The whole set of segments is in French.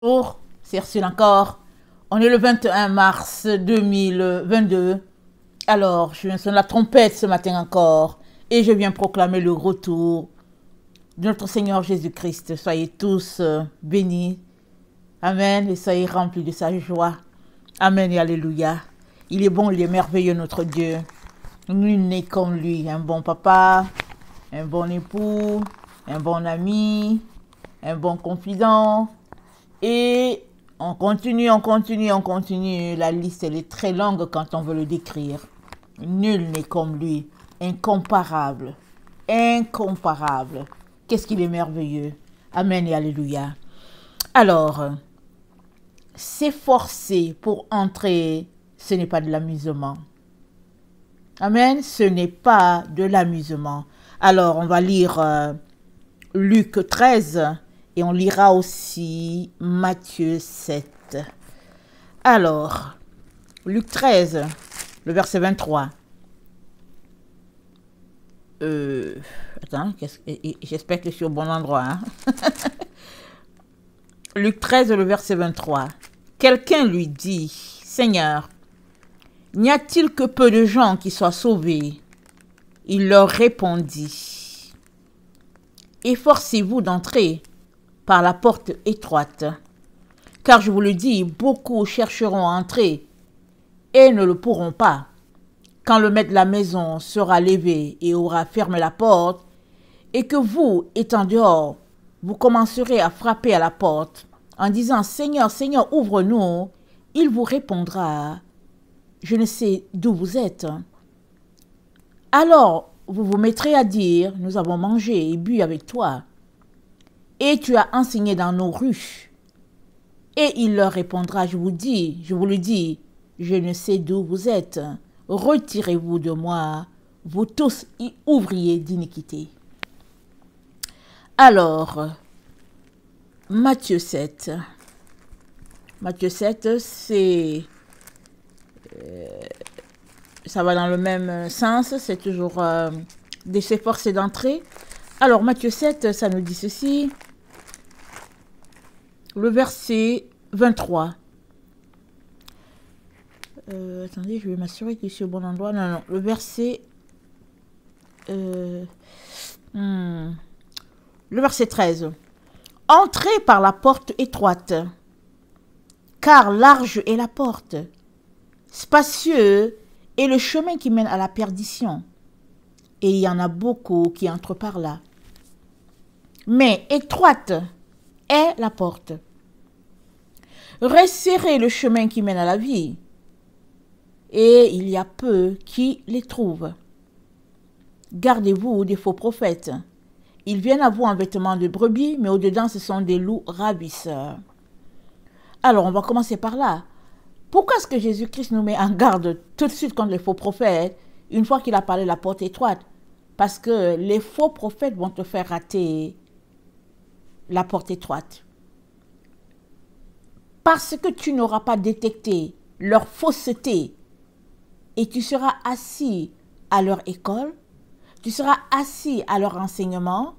Bonjour, c'est Ursule encore. On est le 21 mars 2022. Alors, je viens sonner la trompette ce matin encore et je viens proclamer le retour de notre Seigneur Jésus-Christ. Soyez tous bénis. Amen. Et soyez remplis de sa joie. Amen et alléluia. Il est bon, il est merveilleux notre Dieu. Nul n'est comme lui. Un bon papa, un bon époux, un bon ami, un bon confident. Et on continue, on continue, on continue. La liste, elle est très longue quand on veut le décrire. Nul n'est comme lui. Incomparable. Incomparable. Qu'est-ce qu'il est merveilleux. Amen et alléluia. Alors, s'efforcer pour entrer, ce n'est pas de l'amusement. Amen. Ce n'est pas de l'amusement. Alors, on va lire Luc 13. Et on lira aussi Matthieu 7. Alors, Luc 13, le verset 23. Attends, j'espère que je suis au bon endroit. Hein? Luc 13, le verset 23. Quelqu'un lui dit, Seigneur, n'y a-t-il que peu de gens qui soient sauvés? Il leur répondit, efforcez-vous d'entrer par la porte étroite. Car je vous le dis, beaucoup chercheront à entrer et ne le pourront pas. Quand le maître de la maison sera levé et aura fermé la porte, et que vous, étant dehors, vous commencerez à frapper à la porte en disant « Seigneur, Seigneur, ouvre-nous », il vous répondra « Je ne sais d'où vous êtes ». Alors, vous vous mettrez à dire « Nous avons mangé et bu avec toi ». Et tu as enseigné dans nos rues. Et il leur répondra, je vous le dis, je ne sais d'où vous êtes. Retirez-vous de moi, vous tous ouvriers d'iniquité. Alors, Matthieu 7. Matthieu 7, ça va dans le même sens, c'est toujours de s'efforcer d'entrer. Alors, Matthieu 7, ça nous dit ceci. Le verset 23. Attendez, je vais m'assurer que je suis au bon endroit. Non, le verset... le verset 13. Entrez par la porte étroite, car large est la porte, spacieux est le chemin qui mène à la perdition, et il y en a beaucoup qui entrent par là. Mais étroite est la porte. Resserrez le chemin qui mène à la vie, et il y a peu qui les trouvent. Gardez-vous des faux prophètes. Ils viennent à vous en vêtements de brebis, mais au-dedans, ce sont des loups ravisseurs. Alors, on va commencer par là. Pourquoi est-ce que Jésus-Christ nous met en garde tout de suite contre les faux prophètes, une fois qu'il a parlé de la porte étroite? Parce que les faux prophètes vont te faire rater la porte étroite. Parce que tu n'auras pas détecté leur fausseté et tu seras assis à leur école, tu seras assis à leur enseignement,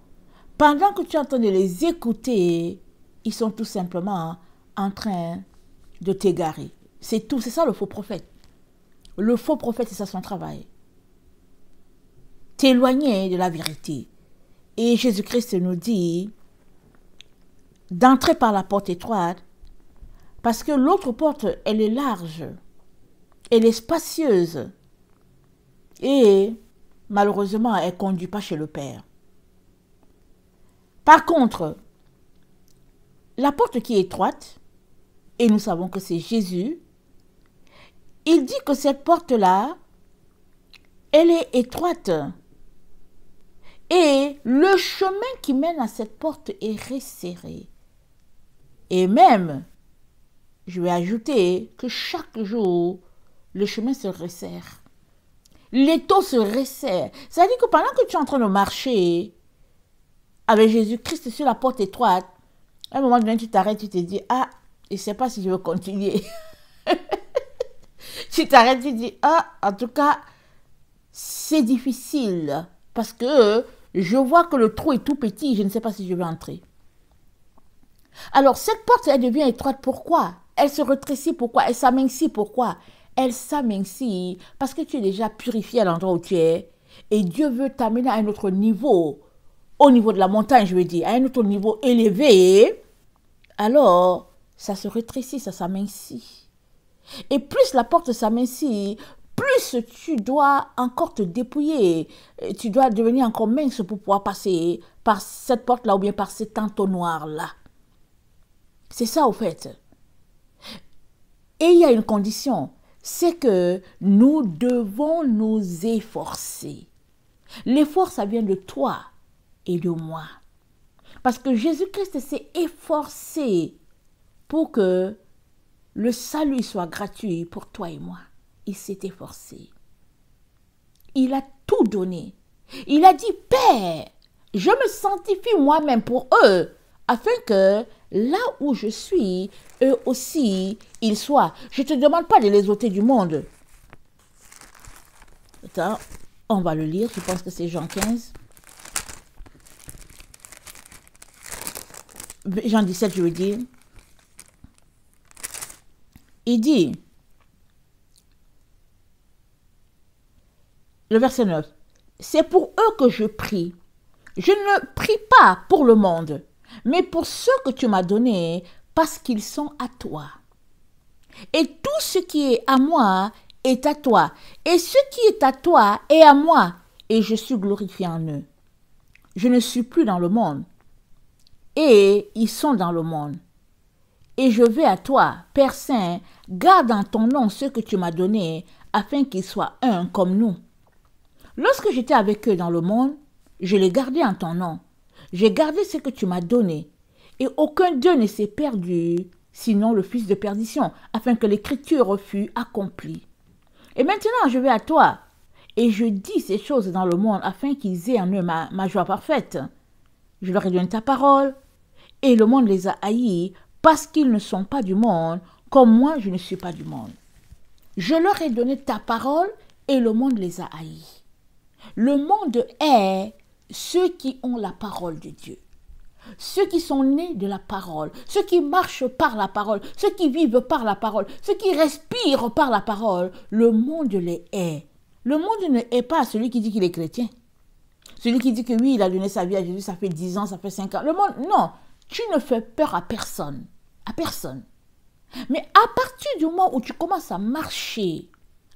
pendant que tu es en train de les écouter, ils sont tout simplement en train de t'égarer. C'est tout, c'est ça le faux prophète. Le faux prophète, c'est ça son travail. T'éloigner de la vérité. Et Jésus-Christ nous dit d'entrer par la porte étroite, parce que l'autre porte, elle est large, elle est spacieuse, et malheureusement, elle ne conduit pas chez le Père. Par contre, la porte qui est étroite, et nous savons que c'est Jésus, il dit que cette porte-là, elle est étroite. Et le chemin qui mène à cette porte est resserré. Et même, je vais ajouter que chaque jour, le chemin se resserre. L'étau se resserre. C'est-à-dire que pendant que tu es en train de marcher avec Jésus-Christ sur la porte étroite, à un moment donné, tu t'arrêtes, tu te dis, ah, je ne sais pas si je veux continuer. Tu t'arrêtes, tu te dis, ah, en tout cas, c'est difficile. Parce que je vois que le trou est tout petit, je ne sais pas si je vais entrer. Alors, cette porte, elle devient étroite. Pourquoi? Elle se rétrécit. Pourquoi? Elle s'amincit. Pourquoi? Elle s'amincit parce que tu es déjà purifié à l'endroit où tu es. Et Dieu veut t'amener à un autre niveau. Au niveau de la montagne, je veux dire. À un autre niveau élevé. Alors, ça se rétrécit, ça s'amincit. Et plus la porte s'amincit, plus tu dois encore te dépouiller. Tu dois devenir encore mince pour pouvoir passer par cette porte-là ou bien par cet entonnoir-là. C'est ça, au fait. Et il y a une condition, c'est que nous devons nous efforcer. L'effort, ça vient de toi et de moi. Parce que Jésus-Christ s'est efforcé pour que le salut soit gratuit pour toi et moi. Il s'est efforcé. Il a tout donné. Il a dit, Père, je me sanctifie moi-même pour eux, afin que là où je suis, eux aussi, ils soient. Je ne te demande pas de les ôter du monde. Attends, on va le lire, je pense que c'est Jean 15. Jean 17, je veux dire. Il dit, le verset 9, c'est pour eux que je prie. Je ne prie pas pour le monde, mais pour ceux que tu m'as donnés, parce qu'ils sont à toi. Et tout ce qui est à moi est à toi, et ce qui est à toi est à moi, et je suis glorifié en eux. Je ne suis plus dans le monde, et ils sont dans le monde. Et je vais à toi, Père Saint, garde en ton nom ce que tu m'as donné, afin qu'ils soient un comme nous. Lorsque j'étais avec eux dans le monde, je les gardais en ton nom. J'ai gardé ce que tu m'as donné, et aucun d'eux ne s'est perdu, sinon le fils de perdition, afin que l'écriture fût accomplie. Et maintenant je vais à toi, et je dis ces choses dans le monde, afin qu'ils aient en eux ma joie parfaite. Je leur ai donné ta parole, et le monde les a haïs, parce qu'ils ne sont pas du monde, comme moi je ne suis pas du monde. Je leur ai donné ta parole, et le monde les a haïs. Le monde est ceux qui ont la parole de Dieu, ceux qui sont nés de la parole, ceux qui marchent par la parole, ceux qui vivent par la parole, ceux qui respirent par la parole. Le monde les hait. Le monde ne hait pas celui qui dit qu'il est chrétien. Celui qui dit que oui, il a donné sa vie à Jésus, ça fait 10 ans, ça fait 5 ans. Le monde, non, tu ne fais peur à personne. À personne. Mais à partir du moment où tu commences à marcher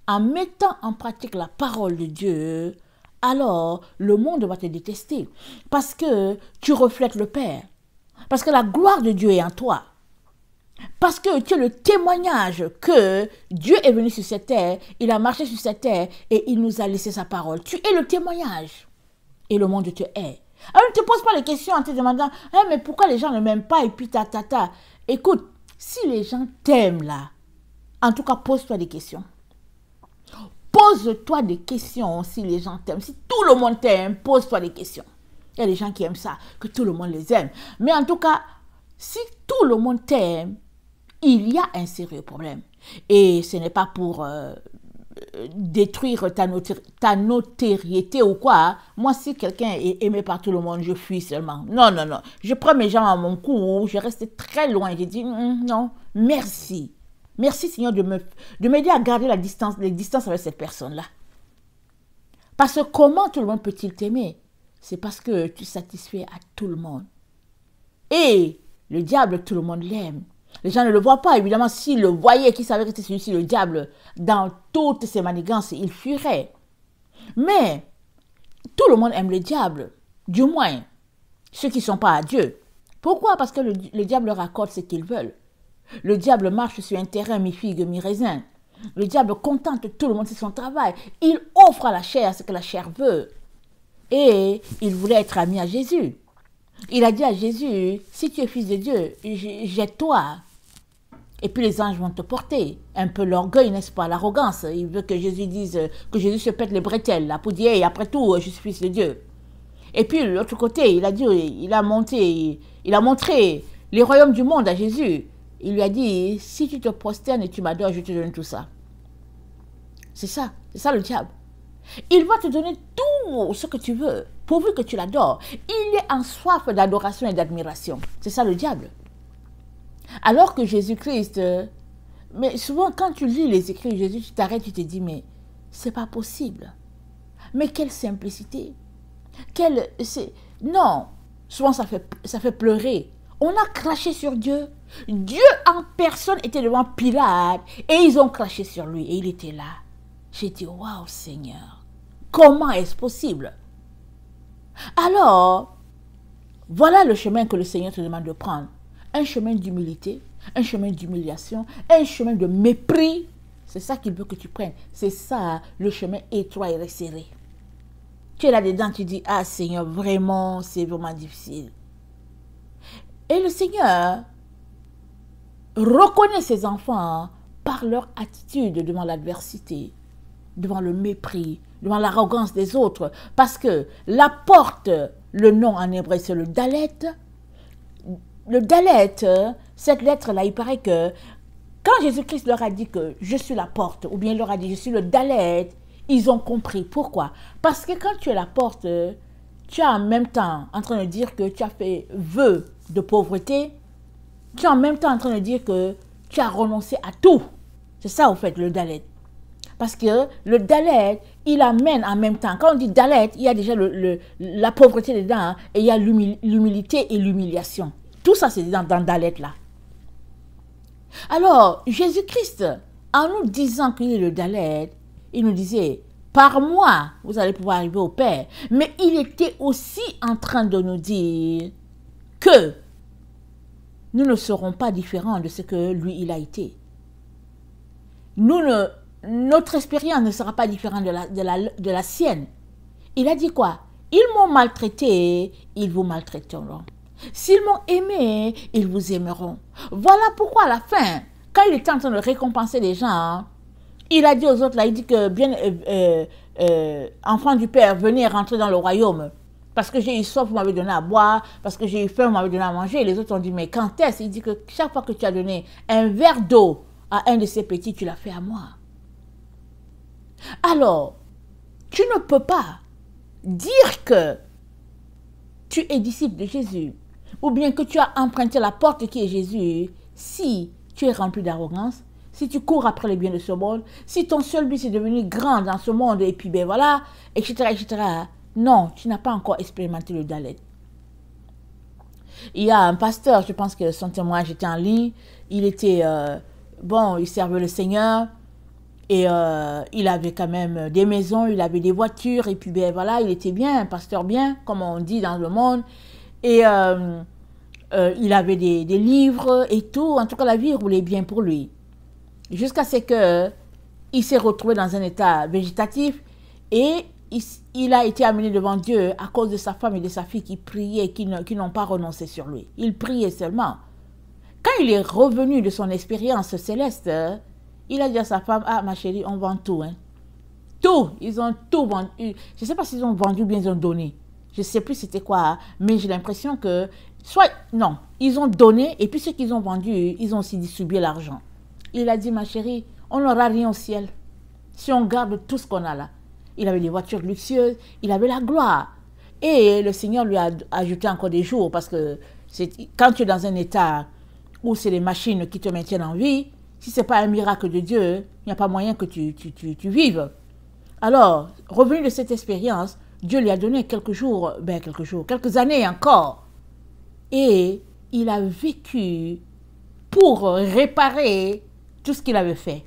en mettant en pratique la parole de Dieu, alors le monde va te détester parce que tu reflètes le Père, parce que la gloire de Dieu est en toi, parce que tu es le témoignage que Dieu est venu sur cette terre, il a marché sur cette terre et il nous a laissé sa parole. Tu es le témoignage et le monde te hait. Alors ne te pose pas les questions en te demandant mais pourquoi les gens ne m'aiment pas et puis ta. Écoute, si les gens t'aiment là, en tout cas pose-toi des questions. Pose-toi des questions si les gens t'aiment. Si tout le monde t'aime, pose-toi des questions. Il y a des gens qui aiment ça, que tout le monde les aime. Mais en tout cas, si tout le monde t'aime, il y a un sérieux problème. Et ce n'est pas pour détruire ta notoriété ou quoi. Moi, si quelqu'un est aimé par tout le monde, je fuis seulement. Non, non, non. Je prends mes gens à mon cou, je reste très loin. Je dis non, merci. Merci Seigneur de m'aider à garder les distances avec cette personne-là. Parce que comment tout le monde peut-il t'aimer? C'est parce que tu satisfais à tout le monde. Et le diable, tout le monde l'aime. Les gens ne le voient pas. Évidemment, s'ils le voyaient, qu'ils savaient que c'était celui-ci, le diable, dans toutes ses manigances, il fuirait. Mais tout le monde aime le diable. Du moins, ceux qui ne sont pas à Dieu. Pourquoi? Parce que le diable leur accorde ce qu'ils veulent. Le diable marche sur un terrain mi-figue, mi-raisin. Le diable contente tout le monde, c'est son travail. Il offre à la chair ce que la chair veut. Et il voulait être ami à Jésus. Il a dit à Jésus, si tu es fils de Dieu, jette-toi. Et puis les anges vont te porter. Un peu l'orgueil, n'est-ce pas, l'arrogance. Il veut que Jésus dise, que Jésus se pète les bretelles, là, pour dire, hey, après tout, je suis fils de Dieu. Et puis de l'autre côté, il a dit, il a montré les royaumes du monde à Jésus. Il lui a dit, si tu te prosternes et tu m'adores, je te donne tout ça. C'est ça le diable. Il va te donner tout ce que tu veux, pourvu que tu l'adores. Il est en soif d'adoration et d'admiration. C'est ça le diable. Alors que Jésus-Christ, mais souvent quand tu lis les écrits de Jésus, tu t'arrêtes, tu te dis, mais c'est pas possible. Mais quelle simplicité. Non, souvent ça fait pleurer. On a craché sur Dieu. Dieu en personne était devant Pilate et ils ont craché sur lui et il était là. J'ai dit, waouh Seigneur, comment est-ce possible? Alors, voilà le chemin que le Seigneur te demande de prendre. Un chemin d'humilité, un chemin d'humiliation, un chemin de mépris. C'est ça qu'il veut que tu prennes. C'est ça, le chemin étroit et resserré. Tu es là-dedans, tu dis, ah Seigneur, vraiment, c'est vraiment difficile. Et le Seigneur reconnaît ses enfants par leur attitude devant l'adversité, devant le mépris, devant l'arrogance des autres. Parce que la porte, le nom en hébreu, c'est le Dalet. Le Dalet, cette lettre-là, il paraît que quand Jésus-Christ leur a dit que je suis la porte, ou bien il leur a dit je suis le Dalet, ils ont compris. Pourquoi? Parce que quand tu es la porte, tu es en même temps en train de dire que tu as fait vœu de pauvreté, tu es en même temps en train de dire que tu as renoncé à tout. C'est ça, au fait, le Dalet. Parce que le Dalet, il amène en même temps. Quand on dit Dalet, il y a déjà la pauvreté dedans, hein, et il y a l'humilité et l'humiliation. Tout ça, c'est dans Dalet, là. Alors, Jésus-Christ, en nous disant qu'il est le Dalet, il nous disait, par moi, vous allez pouvoir arriver au Père. Mais il était aussi en train de nous dire que nous ne serons pas différents de ce que lui, il a été. Notre expérience ne sera pas différente de la sienne. Il a dit quoi? Ils m'ont maltraité, ils vous maltraiteront. S'ils m'ont aimé, ils vous aimeront. Voilà pourquoi à la fin, quand il était en train de récompenser les gens, il a dit aux autres, là, il dit que bien, enfants du Père, venez rentrer dans le royaume. Parce que j'ai eu soif, vous m'avez donné à boire. Parce que j'ai eu faim, vous m'avez donné à manger. Et les autres ont dit, mais quand est-ce? Il dit que chaque fois que tu as donné un verre d'eau à un de ces petits, tu l'as fait à moi. Alors, tu ne peux pas dire que tu es disciple de Jésus, ou bien que tu as emprunté la porte qui est Jésus, si tu es rempli d'arrogance, si tu cours après les biens de ce monde, si ton seul but c'est de devenir grand dans ce monde, et puis ben voilà, etc., etc., non, tu n'as pas encore expérimenté le Dalet. Il y a un pasteur, je pense que son témoignage était en ligne, il était, il servait le Seigneur, et il avait quand même des maisons, il avait des voitures, et puis ben voilà, il était bien, un pasteur bien, comme on dit dans le monde, et il avait des livres et tout, en tout cas la vie roulait bien pour lui. Jusqu'à ce qu'il s'est retrouvé dans un état végétatif, et il a été amené devant Dieu à cause de sa femme et de sa fille qui priaient, qui n'ont pas renoncé sur lui. Il priait seulement. Quand il est revenu de son expérience céleste, il a dit à sa femme, ah ma chérie, on vend tout. Hein. Tout, ils ont tout vendu. Je ne sais pas s'ils ont vendu ou bien ils ont donné. Je ne sais plus c'était quoi, mais j'ai l'impression que, non, ils ont donné et puis ceux qu'ils ont vendus, ils ont aussi distribué l'argent. Il a dit, ma chérie, on n'aura rien au ciel si on garde tout ce qu'on a là. Il avait des voitures luxueuses, il avait la gloire. Et le Seigneur lui a ajouté encore des jours parce que quand tu es dans un état où c'est les machines qui te maintiennent en vie, si ce n'est pas un miracle de Dieu, il n'y a pas moyen que tu vives. Alors, revenu de cette expérience, Dieu lui a donné quelques années encore. Et il a vécu pour réparer tout ce qu'il avait fait.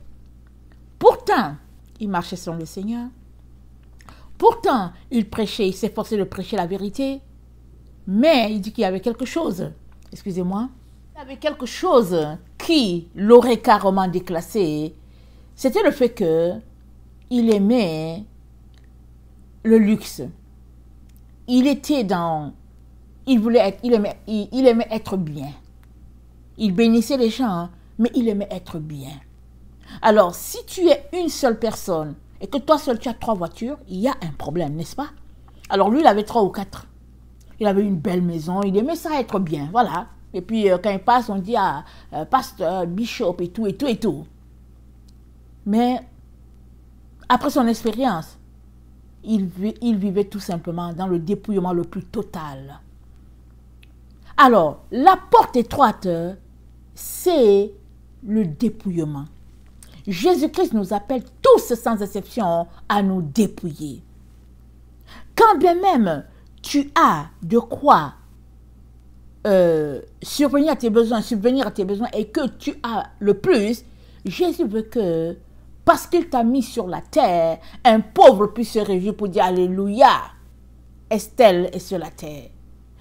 Pourtant, il marchait sans le Seigneur. Pourtant, il prêchait, il s'efforçait de prêcher la vérité. Mais il dit qu'il y avait quelque chose. Excusez-moi. Il y avait quelque chose qui l'aurait carrément déclassé. C'était le fait qu'il aimait le luxe. Il aimait être bien. Il bénissait les gens, mais il aimait être bien. Alors, si tu es une seule personne et que toi seul tu as 3 voitures, il y a un problème, n'est-ce pas? Alors lui, il avait 3 ou 4. Il avait une belle maison, il aimait ça être bien, voilà. Et puis quand il passe, on dit pasteur, bishop et tout, et tout, et tout. Mais après son expérience, il vivait tout simplement dans le dépouillement le plus total. Alors, la porte étroite c'est le dépouillement. Jésus-Christ nous appelle tous sans exception à nous dépouiller. Quand bien même tu as de quoi subvenir à tes besoins et que tu as le plus, Jésus veut que, parce qu'il t'a mis sur la terre, un pauvre puisse se réjouir pour dire Alléluia. Estelle est sur la terre.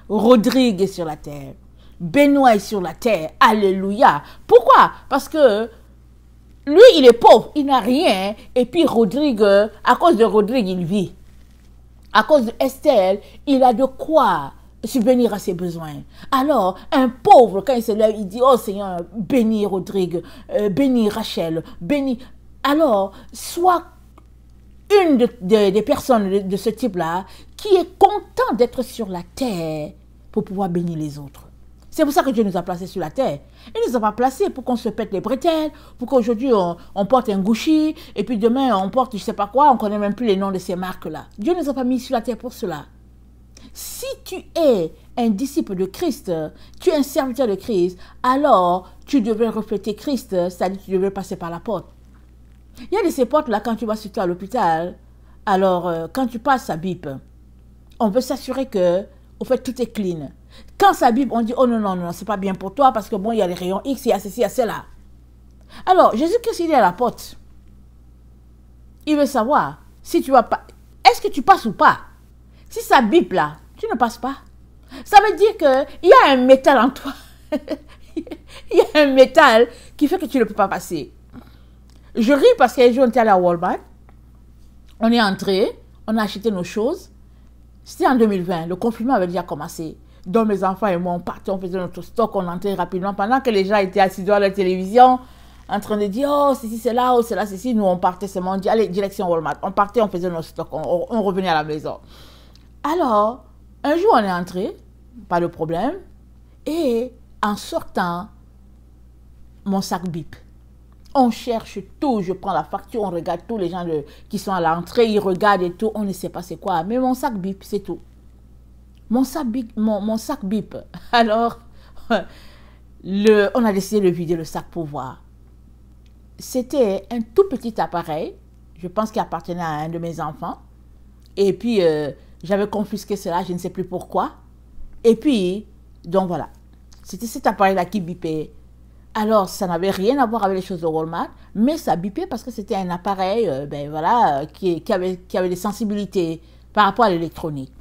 Rodrigue est sur la terre. Benoît est sur la terre. Alléluia. Pourquoi? Parce que lui, il est pauvre, il n'a rien. Et puis Rodrigue, à cause de Rodrigue, il vit. À cause d'Estelle, il a de quoi subvenir à ses besoins. Alors, un pauvre, quand il se lève, il dit, oh Seigneur, bénis Rodrigue, bénis Rachel, bénis. Alors, sois une des personnes de ce type-là qui est content d'être sur la terre pour pouvoir bénir les autres. C'est pour ça que Dieu nous a placés sur la terre. Il ne nous a pas placés pour qu'on se pète les bretelles, pour qu'aujourd'hui on porte un Gucci, et puis demain on porte je ne sais pas quoi, on ne connaît même plus les noms de ces marques-là. Dieu ne nous a pas mis sur la terre pour cela. Si tu es un disciple de Christ, tu es un serviteur de Christ, alors tu devrais refléter Christ, c'est-à-dire que tu devrais passer par la porte. Il y a de ces portes-là, quand tu vas surtout à l'hôpital, alors quand tu passes, ça bip. On veut s'assurer que, au fait, tout est clean. Quand ça bip, on dit, oh non, non, non, c'est pas bien pour toi, parce que bon, il y a les rayons X, il y a ceci, il y a cela. Alors, Jésus-Christ, il est à la porte. Il veut savoir si tu vas pas. Est-ce que tu passes ou pas? Si ça bip là, tu ne passes pas. Ça veut dire qu'il y a un métal en toi. Il y a un métal qui fait que tu ne peux pas passer. Je ris parce qu'un jour, on était allé à Walmart. On est entré, on a acheté nos choses. C'était en 2020, le confinement avait déjà commencé. Donc mes enfants et moi, on partait, on faisait notre stock, on entrait rapidement. Pendant que les gens étaient assis devant la télévision, en train de dire, oh, ceci, c'est là, oh, c'est là, ceci. Nous, on partait seulement, on dit, allez, direction Walmart. On partait, on faisait notre stock, on revenait à la maison. Alors, un jour, on est entré, pas de problème. Et en sortant, mon sac bip. On cherche tout, je prends la facture, on regarde tous les gens qui sont à l'entrée, ils regardent et tout, on ne sait pas c'est quoi. Mais mon sac bip, c'est tout. Mon sac bip. Alors, on a décidé de vider le sac pour voir. C'était un tout petit appareil, je pense qu'il appartenait à un de mes enfants. Et puis, j'avais confisqué cela, je ne sais plus pourquoi. Et puis, donc voilà. C'était cet appareil-là qui bipait. Alors, ça n'avait rien à voir avec les choses de Walmart, mais ça bipait parce que c'était un appareil ben voilà, qui avait des sensibilités par rapport à l'électronique.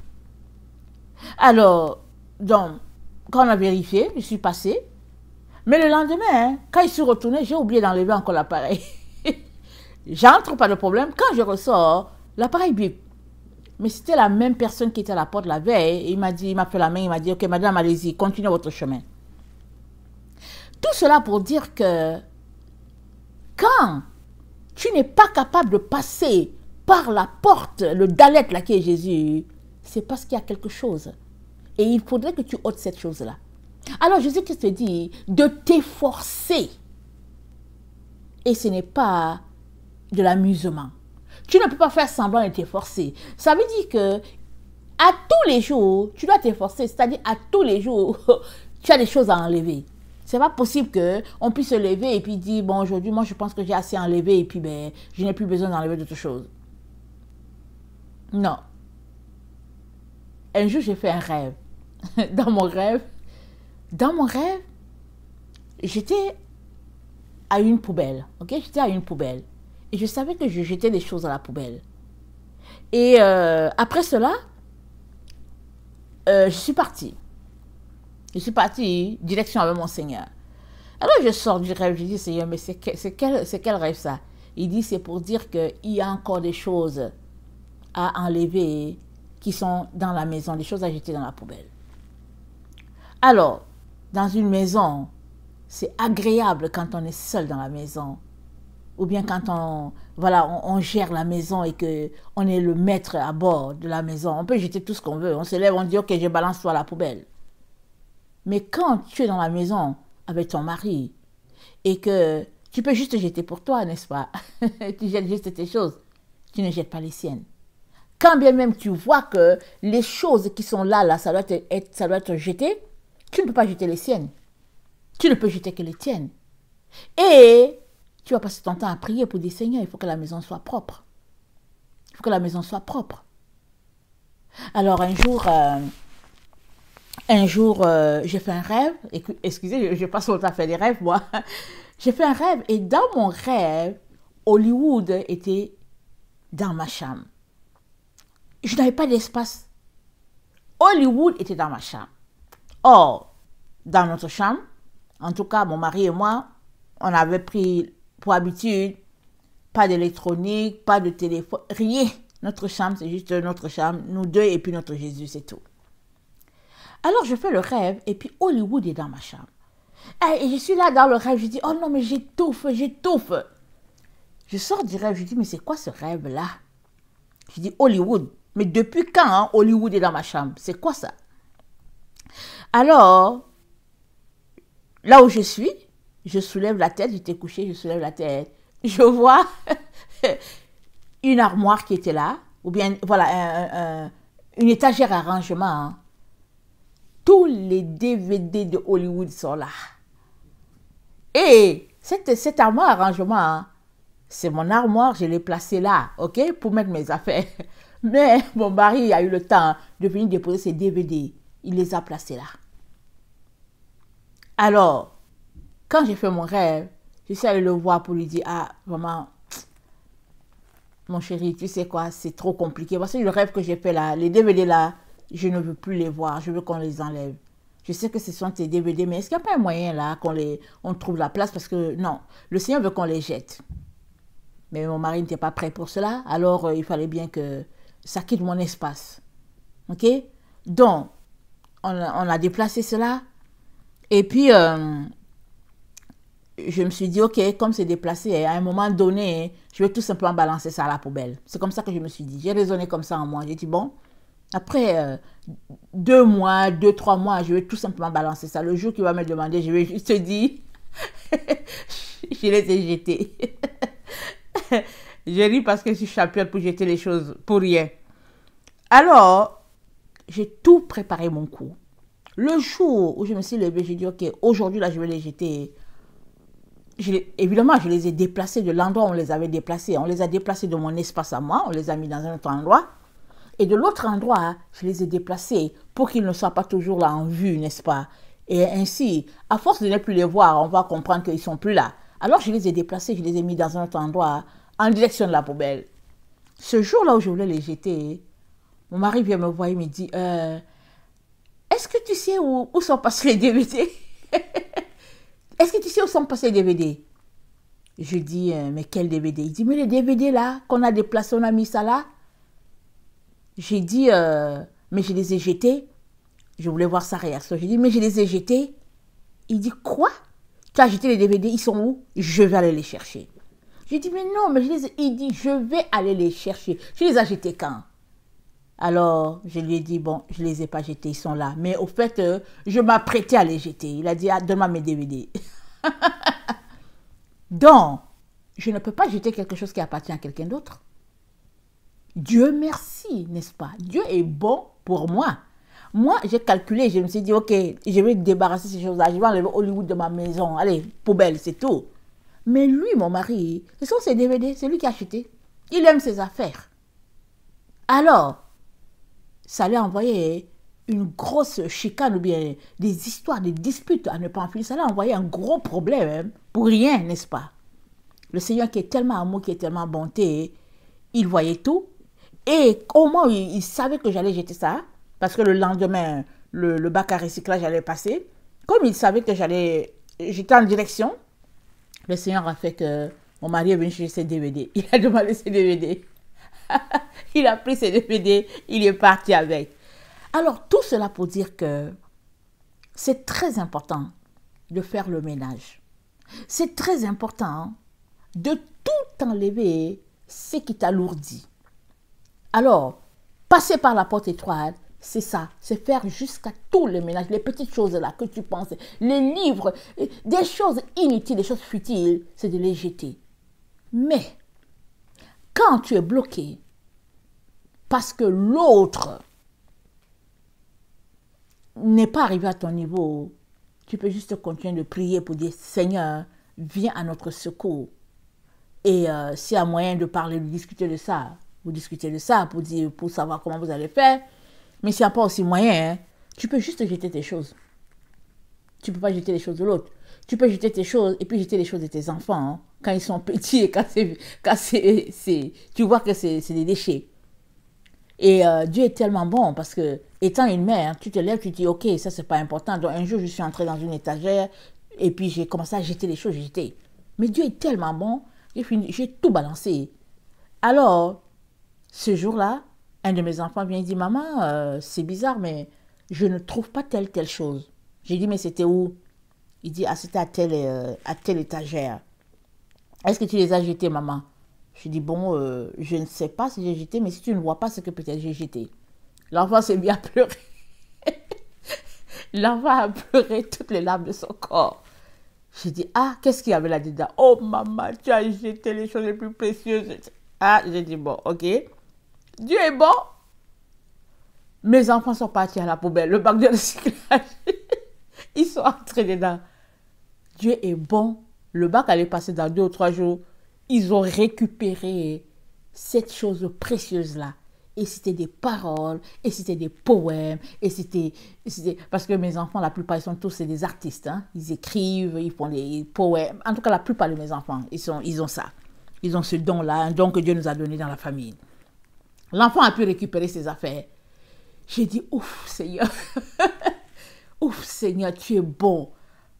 Alors, donc, quand on a vérifié, je suis passée. Mais le lendemain, hein, quand je suis retournée, j'ai oublié d'enlever encore l'appareil. J'entre, pas de problème. Quand je ressors, l'appareil bip. Mais c'était la même personne qui était à la porte la veille. Il m'a fait la main, il m'a dit, ok, madame, allez-y, continuez votre chemin. Tout cela pour dire que quand tu n'es pas capable de passer par la porte, le dalet là qui est Jésus, c'est parce qu'il y a quelque chose. Et il faudrait que tu ôtes cette chose-là. Alors Jésus-Christ te dit de t'efforcer. Et ce n'est pas de l'amusement. Tu ne peux pas faire semblant de t'efforcer. Ça veut dire que à tous les jours, tu dois t'efforcer. C'est-à-dire à tous les jours, tu as des choses à enlever. C'est pas possible qu'on puisse se lever et puis dire, bon, aujourd'hui, moi, je pense que j'ai assez enlevé et puis, ben, je n'ai plus besoin d'enlever d'autres choses. Non. Un jour, j'ai fait un rêve. Dans mon rêve, j'étais à une poubelle. Ok, j'étais à une poubelle. Et je savais que je jetais des choses à la poubelle. Et après cela, je suis partie. Je suis partie, direction avec mon Seigneur. Alors je sors du rêve, je dis, Seigneur, mais c'est quel rêve ça? Il dit, c'est pour dire qu'il y a encore des choses à enlever qui sont dans la maison, des choses à jeter dans la poubelle. Alors, dans une maison, c'est agréable quand on est seul dans la maison. Ou bien quand on gère la maison et qu'on est le maître à bord de la maison. On peut jeter tout ce qu'on veut. On se lève, on dit, ok, je balance toi à la poubelle. Mais quand tu es dans la maison avec ton mari et que tu peux juste jeter pour toi, n'est-ce pas? Tu jettes juste tes choses. Tu ne jettes pas les siennes. Quand bien même tu vois que les choses qui sont là, ça doit être jeté, tu ne peux pas jeter les siennes. Tu ne peux jeter que les tiennes. Et tu vas passer ton temps à prier pour dire, Seigneur, il faut que la maison soit propre. Il faut que la maison soit propre. Alors un jour, j'ai fait un rêve. Excusez, je passe mon temps à faire des rêves, moi. J'ai fait un rêve et dans mon rêve, Hollywood était dans ma chambre. Je n'avais pas d'espace. Hollywood était dans ma chambre. Or, dans notre chambre, en tout cas, mon mari et moi, on avait pris pour habitude, pas d'électronique, pas de téléphone, rien. Notre chambre, c'est juste notre chambre, nous deux et puis notre Jésus, c'est tout. Alors, je fais le rêve et puis Hollywood est dans ma chambre. Et je suis là dans le rêve, je dis, oh non, mais j'étouffe, j'étouffe. Je sors du rêve, je dis, mais c'est quoi ce rêve-là? Je dis, Hollywood. Mais depuis quand hein, Hollywood est dans ma chambre? C'est quoi ça? Alors, là où je suis, je soulève la tête, j'étais couchée, je soulève la tête. Je vois une armoire qui était là, ou bien, voilà, une étagère à rangement. Hein. Tous les DVD de Hollywood sont là. Et cette armoire à rangement, hein, c'est mon armoire, je l'ai placée là, ok, pour mettre mes affaires. Mais mon mari a eu le temps de venir déposer ses DVD. Il les a placés là. Alors, quand j'ai fait mon rêve, je suis allée le voir pour lui dire, ah, vraiment, mon chéri, tu sais quoi, c'est trop compliqué. Voici le rêve que j'ai fait là, les DVD là, je ne veux plus les voir, je veux qu'on les enlève. Je sais que ce sont tes DVD, mais est-ce qu'il n'y a pas un moyen là qu'on trouve la place? Parce que non, le Seigneur veut qu'on les jette. Mais mon mari n'était pas prêt pour cela, alors il fallait bien que ça quitte mon espace. Ok? Donc, on a déplacé cela. Et puis, je me suis dit, ok, comme c'est déplacé, à un moment donné, je vais tout simplement balancer ça à la poubelle. C'est comme ça que je me suis dit. J'ai raisonné comme ça en moi. J'ai dit, bon, après 2 mois, 2-3 mois, je vais tout simplement balancer ça. Le jour qu'il va me demander, je vais juste dire, je les ai jetés. Je ris parce que je suis championne pour jeter les choses pour rien. Alors, j'ai tout préparé mon coup. Le jour où je me suis levée, j'ai dit, ok, aujourd'hui, là, je vais les jeter. Évidemment, je les ai déplacés de l'endroit où on les avait déplacés. On les a déplacés de mon espace à moi, on les a mis dans un autre endroit. Et de l'autre endroit, je les ai déplacés pour qu'ils ne soient pas toujours là en vue, n'est-ce pas? Et ainsi, à force de ne plus les voir, on va comprendre qu'ils ne sont plus là. Alors, je les ai déplacés, je les ai mis dans un autre endroit, en direction de la poubelle. Ce jour-là où je voulais les jeter, mon mari vient me voir et me dit, est-ce que tu sais où sont passés les DVD? Est-ce que tu sais où sont passés les DVD? Je dis, mais quel DVD? Il dit, mais les DVD là, qu'on a déplacés, on a mis ça là. J'ai dit, mais je les ai jetés. Je voulais voir sa réaction. J'ai dit, mais je les ai jetés. Il dit, quoi? Tu as jeté les DVD, ils sont où? Je vais aller les chercher. J'ai dit, mais non, mais il dit, je vais aller les chercher. Je les ai jetés quand? Alors, je lui ai dit, bon, je ne les ai pas jetés, ils sont là. Mais au fait, je m'apprêtais à les jeter. Il a dit, ah, donne-moi mes DVD. Donc, je ne peux pas jeter quelque chose qui appartient à quelqu'un d'autre. Dieu merci, n'est-ce pas? Dieu est bon pour moi. Moi, j'ai calculé, je me suis dit, ok, je vais débarrasser ces choses-là. Je vais enlever Hollywood de ma maison. Allez, poubelle, c'est tout. Mais lui, mon mari, ce sont ses DVD, c'est lui qui a acheté. Il aime ses affaires. Alors, ça lui a envoyé une grosse chicane ou bien des histoires, des disputes à ne pas en finir. Ça lui a envoyé un gros problème, hein, pour rien, n'est-ce pas? Le Seigneur qui est tellement amour, qui est tellement bonté, il voyait tout. Et au moment où il savait que j'allais jeter ça, parce que le lendemain, le bac à recyclage allait passer, comme il savait que j'étais en direction, le Seigneur a fait que mon mari est venu chercher ses DVD. Il a demandé ses DVD. Il a pris ses DVD, il est parti avec. Alors, tout cela pour dire que c'est très important de faire le ménage. C'est très important de tout enlever ce qui t'alourdit. Alors, passer par la porte étroite, c'est ça, c'est faire jusqu'à tout le ménage, les petites choses là que tu penses, les livres, des choses inutiles, des choses futiles, c'est de les jeter. Mais, quand tu es bloqué, parce que l'autre n'est pas arrivé à ton niveau, tu peux juste continuer de prier pour dire, Seigneur, viens à notre secours. Et s'il y a moyen de parler, de discuter de ça, vous discutez de ça pour savoir comment vous allez faire. Mais s'il n'y a pas aussi moyen, tu peux juste jeter tes choses. Tu ne peux pas jeter les choses de l'autre. Tu peux jeter tes choses et puis jeter les choses de tes enfants quand ils sont petits et quand tu vois que c'est des déchets. Et Dieu est tellement bon parce que, étant une mère, tu te lèves, tu te dis, ok, ça c'est pas important. Donc un jour, je suis entrée dans une étagère et puis j'ai commencé à jeter les choses, jeter. Mais Dieu est tellement bon, j'ai tout balancé. Alors, ce jour-là, un de mes enfants vient et dit, maman, c'est bizarre, mais je ne trouve pas telle chose. J'ai dit, mais c'était où? Il dit, ah, c'était à telle étagère. Est-ce que tu les as jetés, maman? Je dis, bon, je ne sais pas si j'ai jeté, mais si tu ne vois pas, c'est que peut-être j'ai jeté. L'enfant s'est mis à pleurer. L'enfant a pleuré toutes les larmes de son corps. J'ai dit, ah, qu'est-ce qu'il y avait là-dedans? Oh, maman, tu as jeté les choses les plus précieuses. Ah, j'ai dit, bon, ok. Dieu est bon. Mes enfants sont partis à la poubelle, le bac de recyclage. Ils sont entrés dedans. Dieu est bon. Le bac allait passer dans 2 ou 3 jours. Ils ont récupéré cette chose précieuse-là. Et c'était des paroles, et c'était des poèmes, et c'était... Parce que mes enfants, la plupart, ils sont tous des artistes. Hein? Ils écrivent, ils font des poèmes. En tout cas, la plupart de mes enfants, ils ont ça. Ils ont ce don-là, un don que Dieu nous a donné dans la famille. L'enfant a pu récupérer ses affaires. J'ai dit, ouf, Seigneur. Ouf, Seigneur, tu es bon.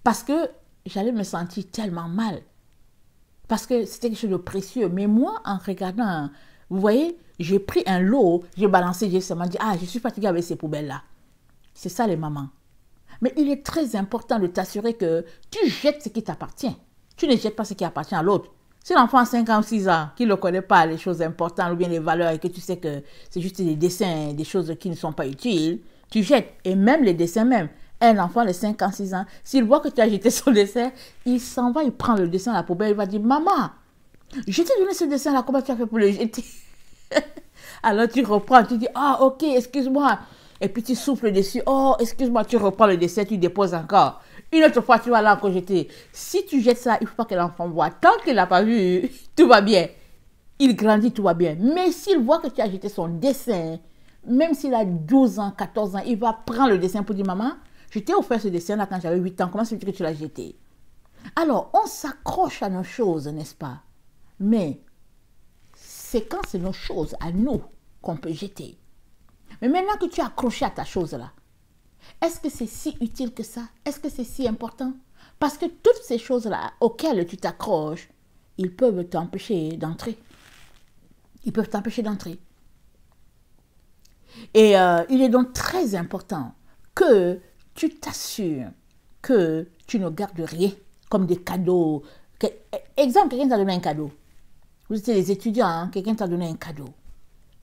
Parce que j'allais me sentir tellement mal. Parce que c'était quelque chose de précieux. Mais moi, en regardant, vous voyez, j'ai pris un lot, j'ai balancé, j'ai seulement dit, ah, je suis fatiguée avec ces poubelles-là. C'est ça, les mamans. Mais il est très important de t'assurer que tu jettes ce qui t'appartient. Tu ne jettes pas ce qui appartient à l'autre. Si l'enfant a 5 ans ou 6 ans, qui ne connaît pas les choses importantes ou bien les valeurs et que tu sais que c'est juste des dessins, des choses qui ne sont pas utiles, tu jettes. Et même les dessins même. Un enfant de 5 ans, 6 ans, s'il voit que tu as jeté son dessin, il s'en va, il prend le dessin à la poubelle, il va dire, maman, je t'ai donné ce dessin-là, comment tu as fait pour le jeter? Alors tu reprends, tu dis, ah ok, excuse-moi. Et puis tu souffles dessus, oh excuse-moi, tu reprends le dessin, tu déposes encore. Une autre fois, tu vas là encore jeter. Si tu jettes ça, il ne faut pas que l'enfant voit. Tant qu'il n'a pas vu, tout va bien. Il grandit, tout va bien. Mais s'il voit que tu as jeté son dessin, même s'il a 12 ans, 14 ans, il va prendre le dessin pour dire, maman, je t'ai offert ce dessin-là quand j'avais 8 ans, comment c'est que tu l'as jeté? Alors, on s'accroche à nos choses, n'est-ce pas? Mais c'est quand c'est nos choses, à nous, qu'on peut jeter. Mais maintenant que tu es accroché à ta chose-là, est-ce que c'est si utile que ça? Est-ce que c'est si important? Parce que toutes ces choses-là auxquelles tu t'accroches, ils peuvent t'empêcher d'entrer. Ils peuvent t'empêcher d'entrer. Et il est donc très important que tu t'assures que tu ne gardes rien comme des cadeaux. Exemple, quelqu'un t'a donné un cadeau. Vous étiez des étudiants, hein? Quelqu'un t'a donné un cadeau.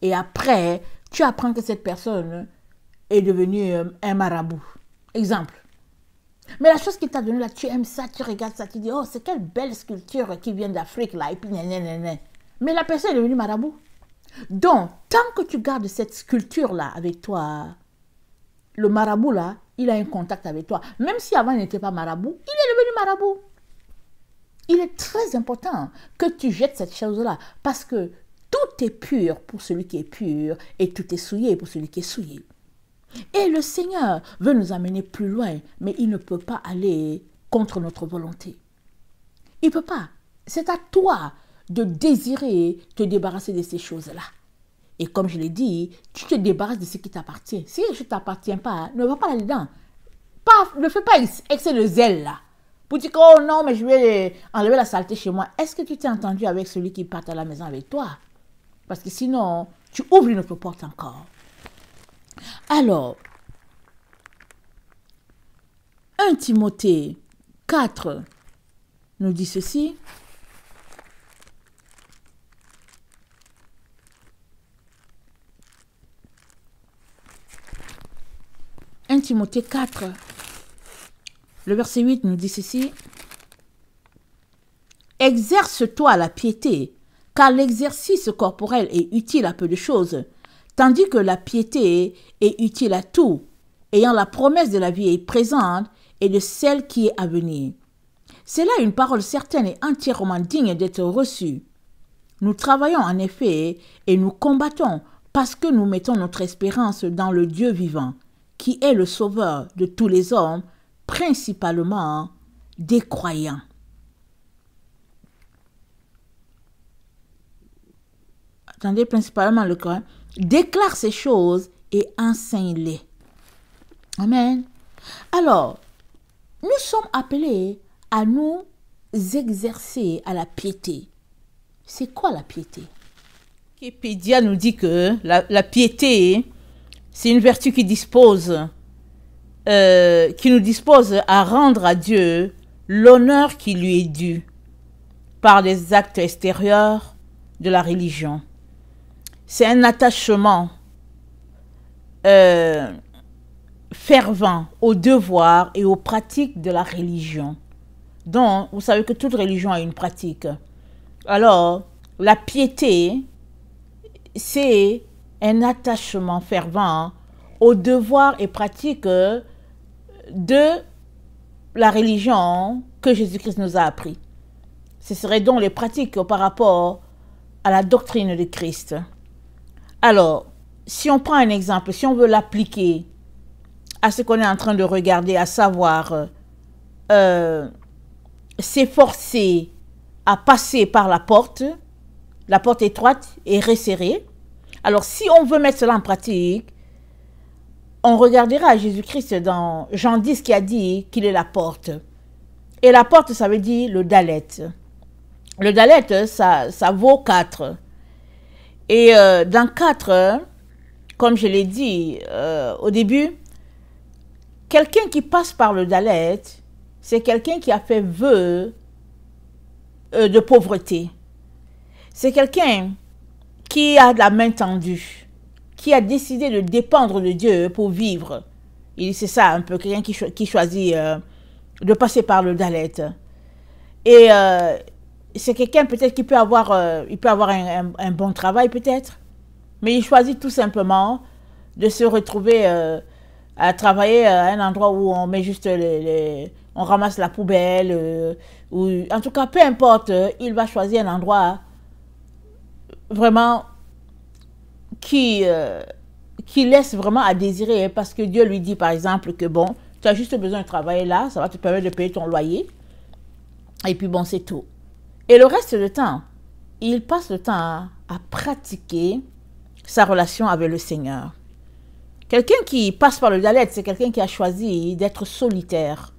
Et après, tu apprends que cette personne est devenue un marabout. Exemple. Mais la chose qu'il t'a donnée là, tu aimes ça, tu regardes ça, tu dis, oh, c'est quelle belle sculpture qui vient d'Afrique là, et puis mais la personne est devenue marabout. Donc, tant que tu gardes cette sculpture là avec toi, le marabout là, il a un contact avec toi. Même si avant il n'était pas marabout, il est devenu marabout. Il est très important que tu jettes cette chose-là parce que tout est pur pour celui qui est pur et tout est souillé pour celui qui est souillé. Et le Seigneur veut nous amener plus loin, mais il ne peut pas aller contre notre volonté. Il ne peut pas. C'est à toi de désirer te débarrasser de ces choses-là. Et comme je l'ai dit, tu te débarrasses de ce qui t'appartient. Si quelque chose ne t'appartient pas, ne va pas là-dedans. Ne fais pas excès de zèle là. Pour dire que, oh non, mais je vais enlever la saleté chez moi. Est-ce que tu t'es entendu avec celui qui part à la maison avec toi? Parce que sinon, tu ouvres une autre porte encore. Alors, 1 Timothée 4 nous dit ceci. « 1 Timothée 4, le verset 8 nous dit ceci. « Exerce-toi la piété, car l'exercice corporel est utile à peu de choses, tandis que la piété est utile à tout, ayant la promesse de la vie présente et de celle qui est à venir. C'est là une parole certaine et entièrement digne d'être reçue. Nous travaillons en effet et nous combattons parce que nous mettons notre espérance dans le Dieu vivant, qui est le sauveur de tous les hommes, principalement des croyants. Attendez, principalement le croyant. Déclare ces choses et enseigne-les. Amen. Alors, nous sommes appelés à nous exercer à la piété. C'est quoi la piété? Wikipédia nous dit que la piété, c'est une vertu qui nous dispose à rendre à Dieu l'honneur qui lui est dû par les actes extérieurs de la religion. C'est un attachement fervent aux devoirs et aux pratiques de la religion. Donc, vous savez que toute religion a une pratique. Alors, la piété, c'est un attachement fervent aux devoirs et pratiques de la religion que Jésus-Christ nous a appris. Ce seraient donc les pratiques par rapport à la doctrine de Christ. Alors, si on prend un exemple, si on veut l'appliquer à ce qu'on est en train de regarder, à savoir s'efforcer à passer par la porte étroite et resserrée. Alors, si on veut mettre cela en pratique, on regardera Jésus-Christ dans Jean 10 qui a dit qu'il est la porte. Et la porte, ça veut dire le dalet. Le dalet, ça vaut 4. Et dans 4, comme je l'ai dit au début, quelqu'un qui passe par le dalet, c'est quelqu'un qui a fait vœu de pauvreté. C'est quelqu'un qui a la main tendue, qui a décidé de dépendre de Dieu pour vivre. C'est ça un peu, quelqu'un qui choisit de passer par le dalet. Et c'est quelqu'un peut-être qui peut avoir, un bon travail peut-être, mais il choisit tout simplement de se retrouver à travailler à un endroit où on met juste on ramasse la poubelle, ou en tout cas peu importe, il va choisir un endroit vraiment qui laisse vraiment à désirer, parce que Dieu lui dit par exemple que bon, tu as juste besoin de travailler là, ça va te permettre de payer ton loyer, et puis bon, c'est tout. Et le reste du temps, il passe le temps à pratiquer sa relation avec le Seigneur. Quelqu'un qui passe par le dalet, c'est quelqu'un qui a choisi d'être solitaire.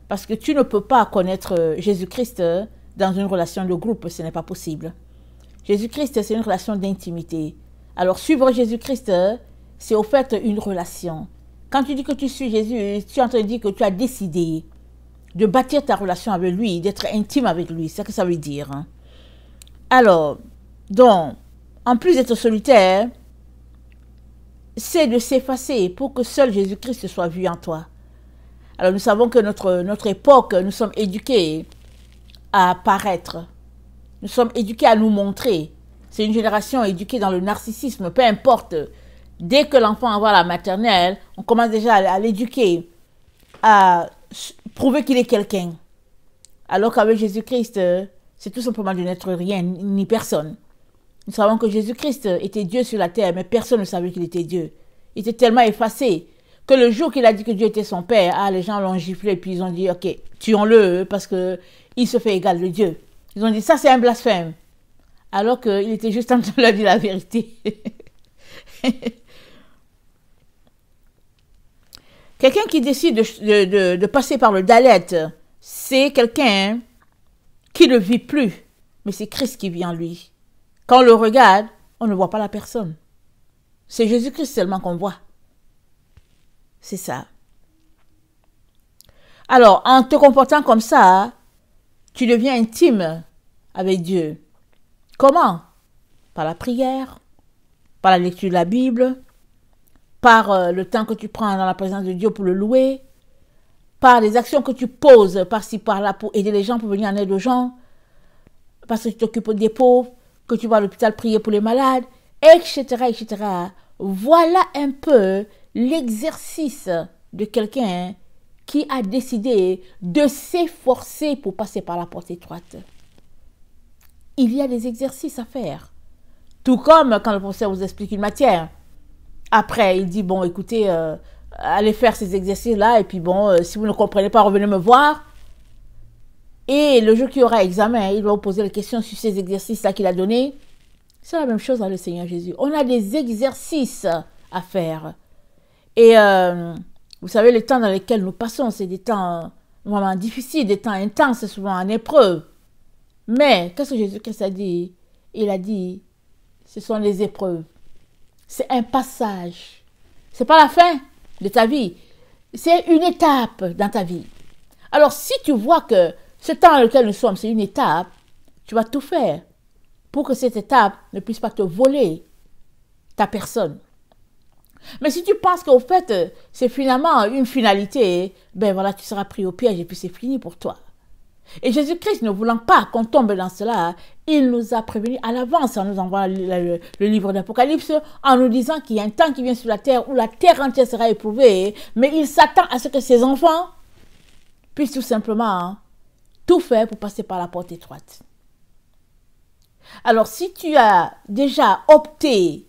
Parce que tu ne peux pas connaître Jésus-Christ dans une relation de groupe, ce n'est pas possible. Jésus-Christ, c'est une relation d'intimité. Alors, suivre Jésus-Christ, c'est au fait une relation. Quand tu dis que tu suis Jésus, tu es en train de dire que tu as décidé de bâtir ta relation avec lui, d'être intime avec lui. C'est ce que ça veut dire. Alors, donc, en plus d'être solitaire, c'est de s'effacer pour que seul Jésus-Christ soit vu en toi. Alors, nous savons que notre époque, nous sommes éduqués à paraître. Nous sommes éduqués à nous montrer. C'est une génération éduquée dans le narcissisme, peu importe. Dès que l'enfant va à la maternelle, on commence déjà à l'éduquer, à prouver qu'il est quelqu'un. Alors qu'avec Jésus-Christ, c'est tout simplement de n'être rien, ni personne. Nous savons que Jésus-Christ était Dieu sur la terre, mais personne ne savait qu'il était Dieu. Il était tellement effacé que le jour qu'il a dit que Dieu était son Père, les gens l'ont giflé, puis ils ont dit, ok, tuons-le parce qu'il se fait égal de Dieu. Ils ont dit, ça c'est un blasphème. Alors qu'il était juste en train de leur dire la vérité. Quelqu'un qui décide de passer par le dalet, c'est quelqu'un qui ne vit plus, mais c'est Christ qui vit en lui. Quand on le regarde, on ne voit pas la personne. C'est Jésus-Christ seulement qu'on voit. C'est ça. Alors, en te comportant comme ça, tu deviens intime avec Dieu. Comment? Par la prière, par la lecture de la Bible, par le temps que tu prends dans la présence de Dieu pour le louer, par les actions que tu poses par-ci, par-là pour aider les gens, pour venir en aide aux gens, parce que tu t'occupes des pauvres, que tu vas à l'hôpital prier pour les malades, etc., etc. Voilà un peu l'exercice de quelqu'un qui a décidé de s'efforcer pour passer par la porte étroite. Il y a des exercices à faire. Tout comme quand le professeur vous explique une matière. Après, il dit, bon, écoutez, allez faire ces exercices-là, et puis bon, si vous ne comprenez pas, revenez me voir. Et le jour qu'il y aura examen, il va vous poser les questions sur ces exercices-là qu'il a donnés. C'est la même chose dans le Seigneur Jésus. On a des exercices à faire. Et vous savez, les temps dans lesquels nous passons, c'est des temps vraiment difficiles, des temps intenses, souvent en épreuve. Mais, qu'est-ce que Jésus-Christ a dit? Il a dit, ce sont les épreuves. C'est un passage. Ce n'est pas la fin de ta vie. C'est une étape dans ta vie. Alors, si tu vois que ce temps dans lequel nous sommes, c'est une étape, tu vas tout faire pour que cette étape ne puisse pas te voler ta personne. Mais si tu penses qu'au fait, c'est finalement une finalité, ben voilà, tu seras pris au piège et puis c'est fini pour toi. Et Jésus-Christ, ne voulant pas qu'on tombe dans cela, il nous a prévenus à l'avance en nous envoyant le livre d'Apocalypse, en nous disant qu'il y a un temps qui vient sur la terre où la terre entière sera éprouvée, mais il s'attend à ce que ses enfants puissent tout simplement tout faire pour passer par la porte étroite. Alors, si tu as déjà opté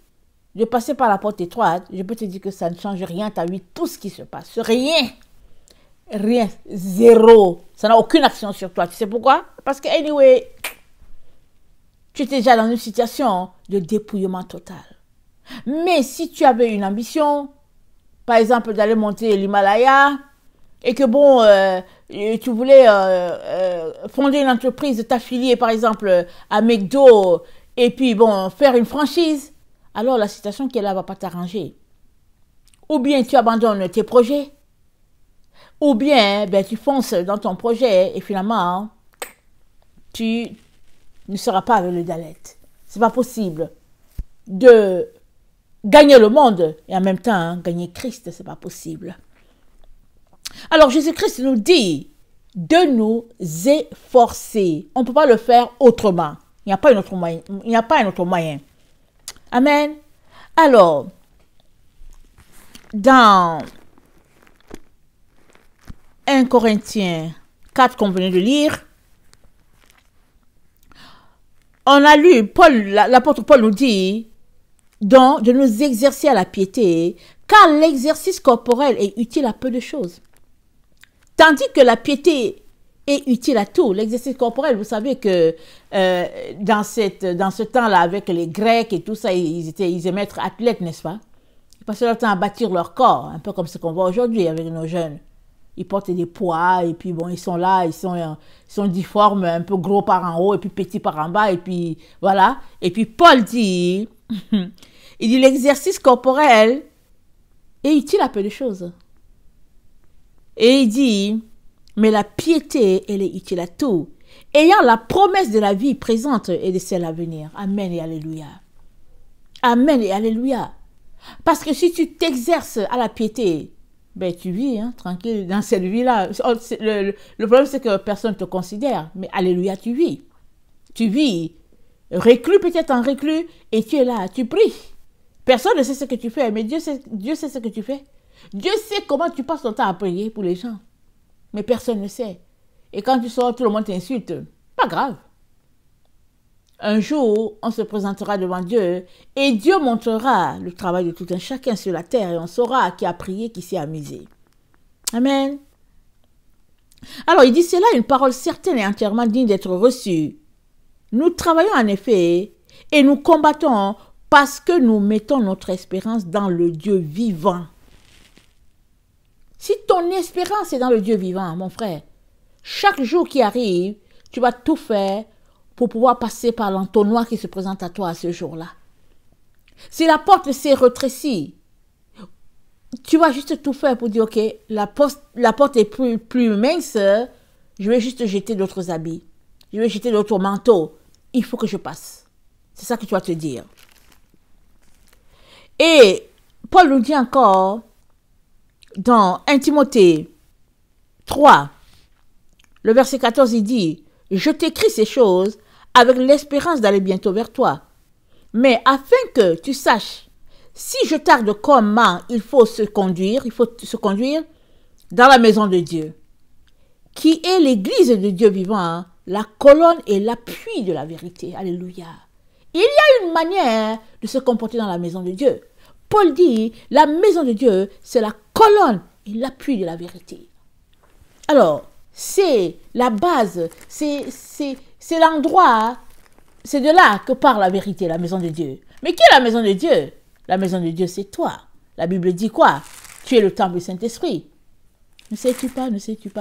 de passer par la porte étroite, je peux te dire que ça ne change rien à ta vie, tout ce qui se passe. Rien. Rien. Zéro. Ça n'a aucune action sur toi. Tu sais pourquoi? Parce que, anyway, tu étais déjà dans une situation de dépouillement total. Mais si tu avais une ambition, par exemple, d'aller monter l'Himalaya, et que bon, tu voulais fonder une entreprise, t'affilier par exemple à McDo, et puis bon, faire une franchise, alors la situation qui est là ne va pas t'arranger. Ou bien tu abandonnes tes projets, ou bien ben, tu fonces dans ton projet et finalement, tu ne seras pas avec le Dalet. Ce n'est pas possible de gagner le monde et en même temps gagner Christ, ce n'est pas possible. Alors Jésus-Christ nous dit de nous efforcer. On ne peut pas le faire autrement. Il n'y a pas un autre moyen. Il n'y a pas un autre moyen. Amen. Alors, dans 1 Corinthiens 4 qu'on venait de lire, on a lu, l'apôtre Paul nous dit donc de nous exercer à la piété, car l'exercice corporel est utile à peu de choses. Tandis que la piété est utile à tout. L'exercice corporel, vous savez que dans ce temps-là, avec les Grecs et tout ça, ils aimaient être athlètes, n'est-ce pas? Ils passaient leur temps à bâtir leur corps, un peu comme ce qu'on voit aujourd'hui avec nos jeunes. Ils portent des poids et puis bon, ils sont là, ils sont difformes, un peu gros par en haut et puis petits par en bas et puis voilà. Et puis Paul dit, il dit l'exercice corporel est utile à peu de choses. Et il dit, mais la piété, elle est utile à tout, ayant la promesse de la vie présente et de celle à venir. Amen et alléluia. Amen et alléluia. Parce que si tu t'exerces à la piété, ben tu vis tranquille dans cette vie-là. Le problème, c'est que personne ne te considère. Mais alléluia, tu vis. Tu vis reclus, peut-être en reclus, et tu es là, tu pries. Personne ne sait ce que tu fais, mais Dieu sait ce que tu fais. Dieu sait comment tu passes ton temps à prier pour les gens. Mais personne ne sait. Et quand tu sors, tout le monde t'insulte. Pas grave. Un jour, on se présentera devant Dieu et Dieu montrera le travail de tout un chacun sur la terre et on saura qui a prié, qui s'est amusé. Amen. Alors, il dit, c'est là une parole certaine et entièrement digne d'être reçue. Nous travaillons en effet et nous combattons parce que nous mettons notre espérance dans le Dieu vivant. Si ton espérance est dans le Dieu vivant, mon frère, chaque jour qui arrive, tu vas tout faire pour pouvoir passer par l'entonnoir qui se présente à toi à ce jour-là. Si la porte s'est rétrécie, tu vas juste tout faire pour dire, ok, la porte est plus mince, je vais juste jeter d'autres habits, je vais jeter d'autres manteaux, il faut que je passe. C'est ça que tu vas te dire. Et Paul nous dit encore, dans 1 Timothée 3, le verset 14, il dit, « Je t'écris ces choses avec l'espérance d'aller bientôt vers toi. Mais afin que tu saches, si je tarde comment il faut se conduire, dans la maison de Dieu, qui est l'église de Dieu vivant, hein, la colonne et l'appui de la vérité. Alléluia. Il y a une manière de se comporter dans la maison de Dieu. Paul dit, la maison de Dieu, c'est la colonne et l'appui de la vérité. Alors, c'est la base, c'est l'endroit, c'est de là que part la vérité, la maison de Dieu. Mais qui est la maison de Dieu? La maison de Dieu, c'est toi. La Bible dit quoi? Tu es le temple du Saint-Esprit. Ne sais-tu pas,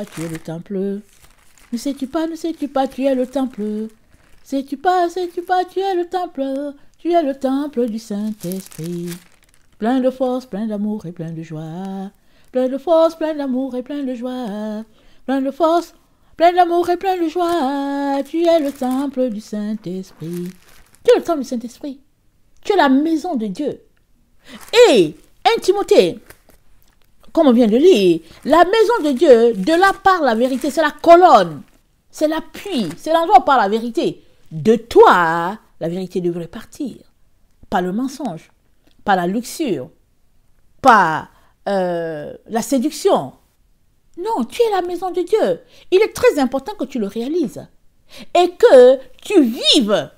tu es le temple. Ne sais-tu pas, tu es le temple. Sais-tu pas, tu es le temple. Tu es le temple du Saint-Esprit. Plein de force, plein d'amour et plein de joie. Plein de force, plein d'amour et plein de joie. Plein de force, plein d'amour et plein de joie. Tu es le temple du Saint-Esprit. Tu es le temple du Saint-Esprit. Tu es la maison de Dieu. Et 1 Timothée, comme on vient de lire, la maison de Dieu, de là part la vérité, c'est la colonne, c'est l'appui, c'est l'endroit où part la vérité. De toi, la vérité devrait partir. Pas le mensonge, pas la luxure, pas la séduction. Non, tu es la maison de Dieu. Il est très important que tu le réalises et que tu vives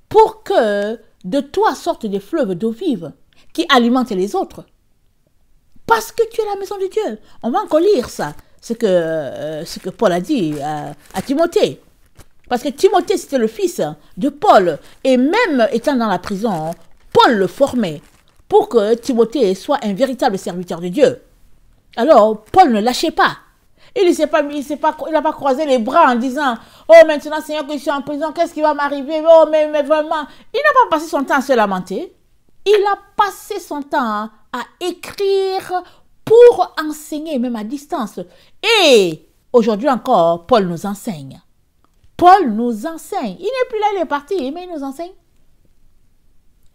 pour que de toi sortent des fleuves d'eau vive qui alimentent les autres. Parce que tu es la maison de Dieu. On va encore lire ça, ce que Paul a dit à Timothée. Parce que Timothée, c'était le fils de Paul. Et même étant dans la prison, Paul le formait pour que Timothée soit un véritable serviteur de Dieu. Alors, Paul ne lâchait pas. Il n'a pas croisé les bras en disant « Oh, maintenant, Seigneur, que je suis en prison, qu'est-ce qui va m'arriver? Oh, mais vraiment. » Il n'a pas passé son temps à se lamenter. Il a passé son temps à écrire pour enseigner, même à distance. Et aujourd'hui encore, Paul nous enseigne. Paul nous enseigne. Il n'est plus là, il est parti, mais il nous enseigne.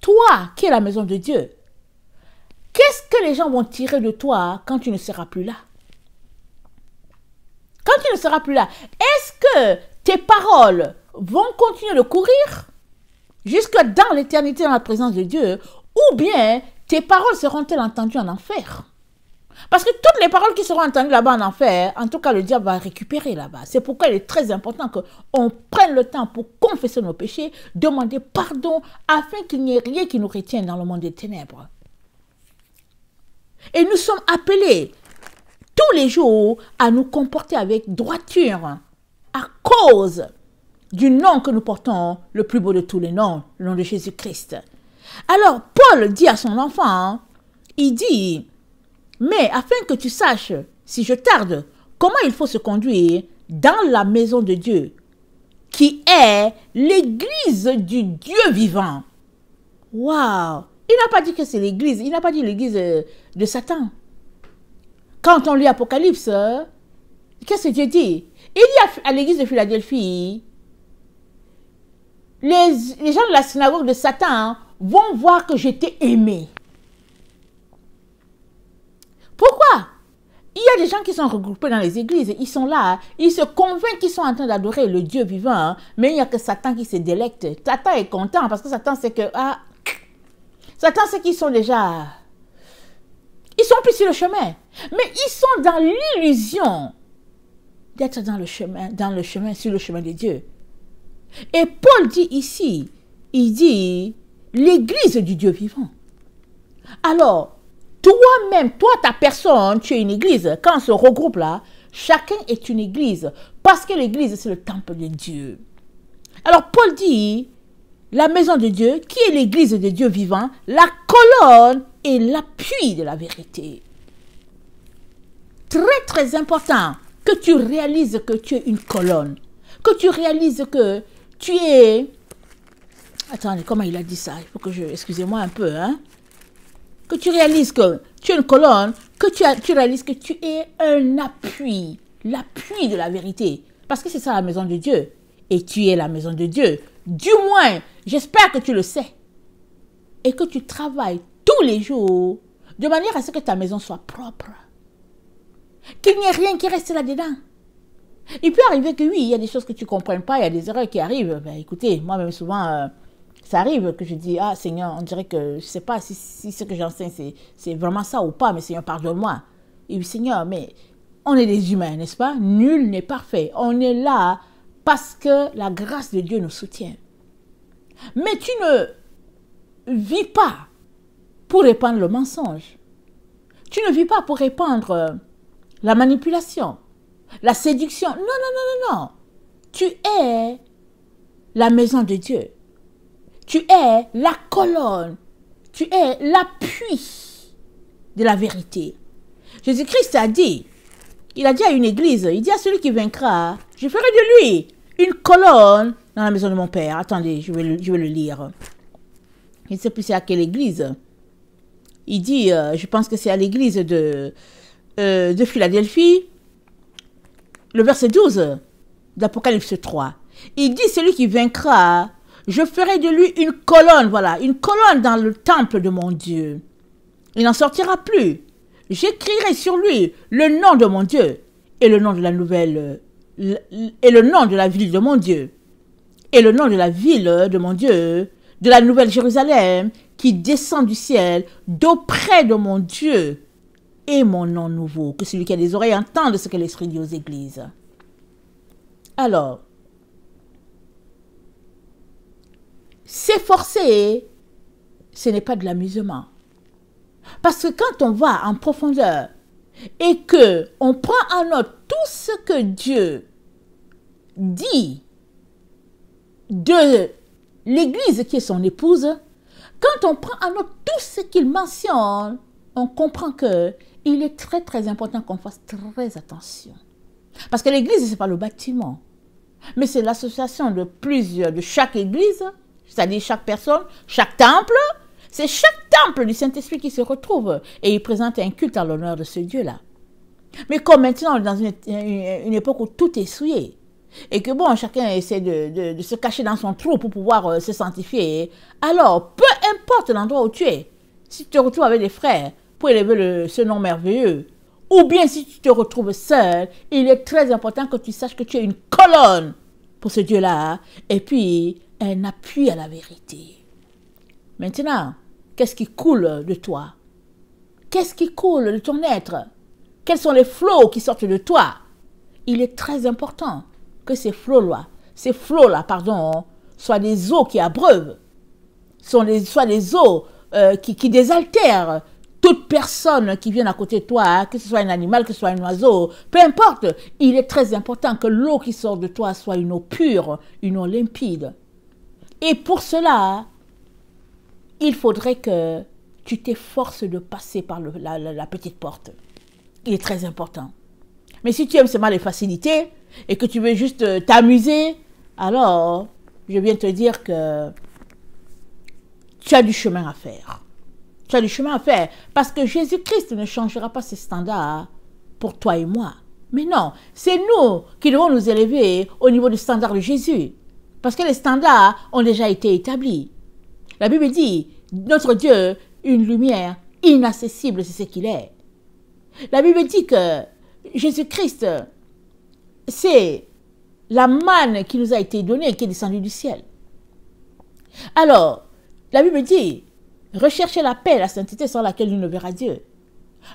Toi, qui es la maison de Dieu, qu'est-ce que les gens vont tirer de toi quand tu ne seras plus là? Quand tu ne seras plus là, est-ce que tes paroles vont continuer de courir jusque dans l'éternité, dans la présence de Dieu, ou bien tes paroles seront-elles entendues en enfer? Parce que toutes les paroles qui seront entendues là-bas en enfer, en tout cas le diable va récupérer là-bas. C'est pourquoi il est très important qu'on prenne le temps pour confesser nos péchés, demander pardon, afin qu'il n'y ait rien qui nous retienne dans le monde des ténèbres. Et nous sommes appelés tous les jours à nous comporter avec droiture à cause du nom que nous portons, le plus beau de tous les noms, le nom de Jésus-Christ. Alors, Paul dit à son enfant, il dit, mais afin que tu saches, si je tarde, comment il faut se conduire dans la maison de Dieu, qui est l'église du Dieu vivant. Waouh! Il n'a pas dit que c'est l'église, il n'a pas dit l'église de Satan. Quand on lit Apocalypse, qu'est-ce que Dieu dit? Il dit à l'église de Philadelphie, les gens de la synagogue de Satan vont voir que j'étais aimé. Pourquoi? Il y a des gens qui sont regroupés dans les églises, ils sont là, ils se convainquent qu'ils sont en train d'adorer le Dieu vivant, mais il n'y a que Satan qui se délecte. Satan est content parce que Satan sait que... Satan sait qu'ils sont déjà... Ils sont plus sur le chemin. Mais ils sont dans l'illusion d'être dans le chemin, sur le chemin de Dieu. Et Paul dit ici, il dit, l'église du Dieu vivant. Alors, toi-même, toi, ta personne, tu es une église. Quand on se regroupe là, chacun est une église. Parce que l'église, c'est le temple de Dieu. Alors, Paul dit, la maison de Dieu, qui est l'église de Dieu vivant, la colonne et l'appui de la vérité. Très, très important que tu réalises que tu es une colonne. Que tu réalises que tu es... Attendez, comment il a dit ça? Il faut que je... Excusez-moi un peu, hein? Que tu réalises que tu es une colonne, que tu réalises que tu es un appui. L'appui de la vérité. Parce que c'est ça la maison de Dieu. Et tu es la maison de Dieu. Du moins, j'espère que tu le sais. Et que tu travailles tous les jours de manière à ce que ta maison soit propre. Qu'il n'y ait rien qui reste là-dedans. Il peut arriver que oui, il y a des choses que tu ne comprennes pas, il y a des erreurs qui arrivent. Ben, écoutez, moi-même souvent, ça arrive que je dis, ah Seigneur, on dirait que je ne sais pas si ce que j'enseigne, c'est vraiment ça ou pas, mais Seigneur, pardonne-moi. Et oui, Seigneur, mais on est des humains, n'est-ce pas? Nul n'est parfait. On est là parce que la grâce de Dieu nous soutient. Mais tu ne vis pas pour répandre le mensonge. Tu ne vis pas pour répandre la manipulation, la séduction. Non, non, non, non, non. Tu es la maison de Dieu. Tu es la colonne. Tu es l'appui de la vérité. Jésus-Christ a dit, il a dit à une église, il dit à celui qui vaincra, je ferai de lui une colonne dans la maison de mon Père. Attendez, je vais le lire. Je ne sais plus c'est à quelle église. Il dit, je pense que c'est à l'église de Philadelphie, le verset 12 d'Apocalypse 3. Il dit, celui qui vaincra, je ferai de lui une colonne, voilà, une colonne dans le temple de mon Dieu. Il n'en sortira plus. J'écrirai sur lui le nom de mon Dieu et le nom de la nouvelle, et le nom de la ville de mon Dieu, et le nom de la ville de mon Dieu, de la nouvelle Jérusalem, qui descend du ciel d'auprès de mon Dieu, et mon nom nouveau. Que celui qui a des oreilles entende ce que l'Esprit dit aux églises. Alors, s'efforcer, ce n'est pas de l'amusement. Parce que quand on va en profondeur et que on prend en note tout ce que Dieu dit de l'Église qui est son épouse, quand on prend en note tout ce qu'il mentionne, on comprend que il est très très important qu'on fasse très attention. Parce que l'Église, ce n'est pas le bâtiment, mais c'est l'association de plusieurs, de chaque Église, c'est-à-dire chaque personne, chaque temple. C'est chaque temple du Saint-Esprit qui se retrouve et il présente un culte à l'honneur de ce Dieu-là. Mais comme maintenant, on est dans une époque où tout est souillé, et que bon, chacun essaie de se cacher dans son trou pour pouvoir se sanctifier, alors, peu importe l'endroit où tu es, si tu te retrouves avec des frères pour élever ce nom merveilleux, ou bien si tu te retrouves seul, il est très important que tu saches que tu es une colonne pour ce Dieu-là, et puis un appui à la vérité. Maintenant, qu'est-ce qui coule de toi? Qu'est-ce qui coule de ton être? Quels sont les flots qui sortent de toi? Il est très important que ces flots-là, soient des eaux qui abreuvent, soient des eaux qui désaltèrent toute personne qui vient à côté de toi, que ce soit un animal, que ce soit un oiseau, peu importe. Il est très important que l'eau qui sort de toi soit une eau pure, une eau limpide. Et pour cela, il faudrait que tu t'efforces de passer par la petite porte. Il est très important. Mais si tu aimes seulement les facilités et que tu veux juste t'amuser, alors je viens te dire que tu as du chemin à faire. Tu as du chemin à faire parce que Jésus-Christ ne changera pas ses standards pour toi et moi. Mais non, c'est nous qui devons nous élever au niveau du standard de Jésus. Parce que les standards ont déjà été établis. La Bible dit, notre Dieu, une lumière inaccessible, c'est ce qu'il est. La Bible dit que Jésus-Christ, c'est la manne qui nous a été donnée, qui est descendue du ciel. Alors, la Bible dit, recherchez la paix, la sainteté sans laquelle nous ne verra Dieu.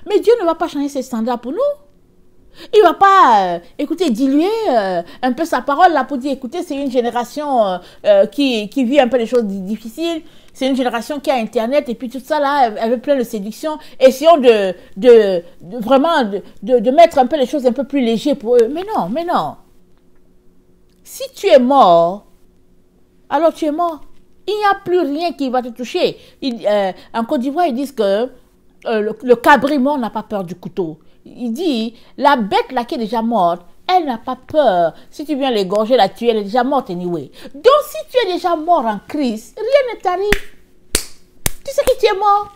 Mais Dieu ne va pas changer ses standards pour nous. Il ne va pas, diluer un peu sa parole là pour dire, écoutez, c'est une génération qui vit un peu des choses difficiles. C'est une génération qui a Internet et puis tout ça là, elle veut plein de séduction. Essayons vraiment de mettre un peu les choses un peu plus légères pour eux. Mais non, mais non. Si tu es mort, alors tu es mort. Il n'y a plus rien qui va te toucher. En Côte d'Ivoire, ils disent que le cabri mort n'a pas peur du couteau. Il dit, la bête là qui est déjà morte, elle n'a pas peur. Si tu viens l'égorger, la tuer, elle est déjà morte anyway. Donc si tu es déjà mort en Christ, rien ne t'arrive. Tu sais que tu es mort.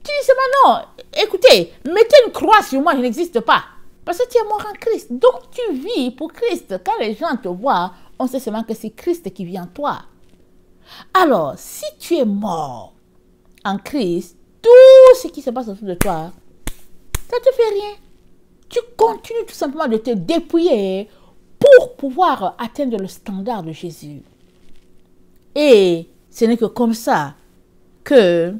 Tu dis seulement non. Écoutez, mettez une croix sur moi, je n'existe pas. Parce que tu es mort en Christ. Donc tu vis pour Christ. Quand les gens te voient, on sait seulement que c'est Christ qui vit en toi. Alors, si tu es mort en Christ, tout ce qui se passe autour de toi, ça ne te fait rien. Tu continues tout simplement de te dépouiller pour pouvoir atteindre le standard de Jésus. Et ce n'est que comme ça que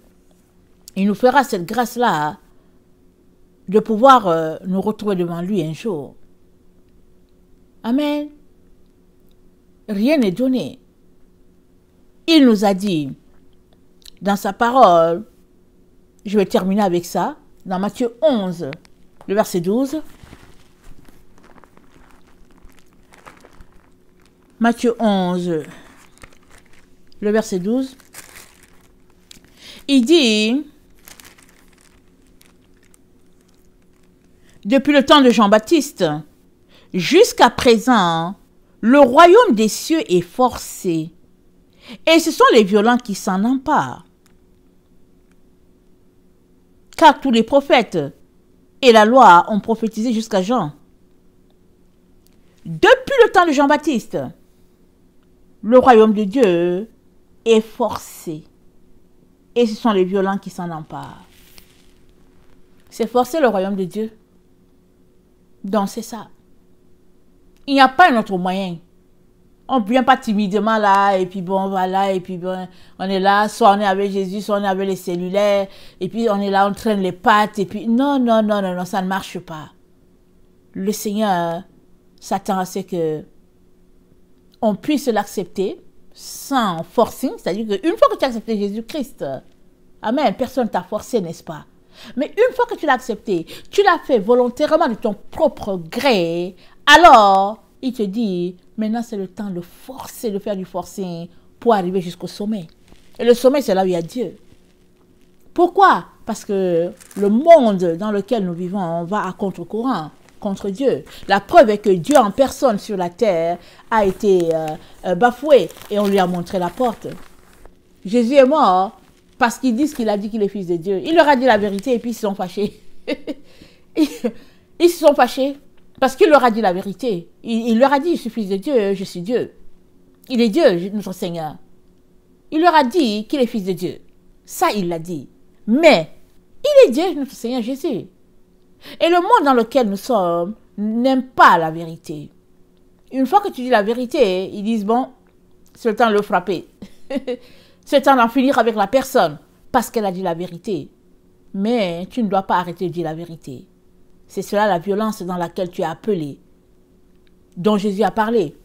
il nous fera cette grâce-là de pouvoir nous retrouver devant lui un jour. Amen. Rien n'est donné. Il nous a dit dans sa parole, je vais terminer avec ça, dans Matthieu 11, le verset 12. Matthieu 11, le verset 12. Il dit, depuis le temps de Jean-Baptiste, jusqu'à présent, le royaume des cieux est forcé, et ce sont les violents qui s'en emparent. Car tous les prophètes et la loi ont prophétisé jusqu'à Jean. Depuis le temps de Jean-Baptiste, le royaume de Dieu est forcé, et ce sont les violents qui s'en emparent. C'est forcé le royaume de Dieu. Donc c'est ça. Il n'y a pas un autre moyen. On ne vient pas timidement là, et puis bon, voilà, et puis bon, on est là, soit on est avec Jésus, soit on est avec les cellulaires, et puis on est là, on traîne les pattes, et puis non, non, non, non, non, ça ne marche pas. Le Seigneur s'attend à ce que on puisse l'accepter sans forcing, c'est-à-dire qu'une fois que tu as accepté Jésus-Christ, amen, personne ne t'a forcé, n'est-ce pas? Mais une fois que tu l'as accepté, tu l'as fait volontairement de ton propre gré, alors il te dit, maintenant c'est le temps de forcer, de faire du forcing pour arriver jusqu'au sommet. Et le sommet, c'est là où il y a Dieu. Pourquoi? Parce que le monde dans lequel nous vivons va à contre-courant, contre Dieu. La preuve est que Dieu en personne sur la terre a été bafoué et on lui a montré la porte. Jésus est mort parce qu'ils disent qu'il a dit qu'il est fils de Dieu. Il leur a dit la vérité et puis ils se sont fâchés. Ils se sont fâchés parce qu'il leur a dit la vérité. Il leur a dit, je suis fils de Dieu, je suis Dieu. Il est Dieu, notre Seigneur. Il leur a dit qu'il est fils de Dieu. Ça, il l'a dit. Mais, il est Dieu, notre Seigneur Jésus. Et le monde dans lequel nous sommes n'aime pas la vérité. Une fois que tu dis la vérité, ils disent, bon, c'est le temps de le frapper. C'est le temps d'en finir avec la personne parce qu'elle a dit la vérité. Mais tu ne dois pas arrêter de dire la vérité. C'est cela la violence dans laquelle tu es appelé, dont Jésus a parlé.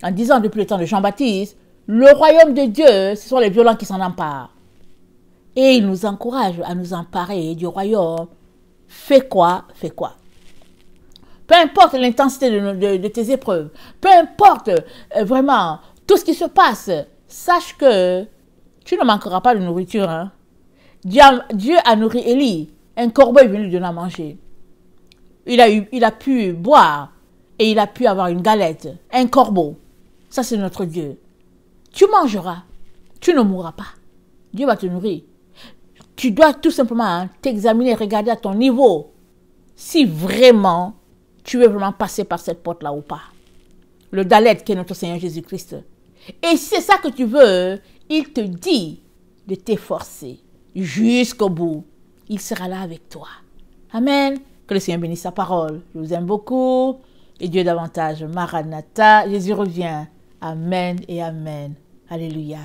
En disant depuis le temps de Jean-Baptiste, le royaume de Dieu, ce sont les violents qui s'en emparent. Et il nous encourage à nous emparer du royaume. Fais quoi? Fais quoi? Peu importe l'intensité de tes épreuves, peu importe vraiment tout ce qui se passe, sache que tu ne manqueras pas de nourriture. Hein? Dieu a nourri Élie. Un corbeau est venu lui donner à manger. Il a pu boire et il a pu avoir une galette. Un corbeau. Ça, c'est notre Dieu. Tu mangeras. Tu ne mourras pas. Dieu va te nourrir. Tu dois tout simplement t'examiner, regarder à ton niveau si vraiment tu veux vraiment passer par cette porte-là ou pas. Le Dalet qui est notre Seigneur Jésus-Christ. Et si c'est ça que tu veux, il te dit de t'efforcer jusqu'au bout. Il sera là avec toi. Amen. Que le Seigneur bénisse sa parole. Je vous aime beaucoup. Et Dieu davantage. Maranatha. Jésus revient. Amen et amen. Alléluia.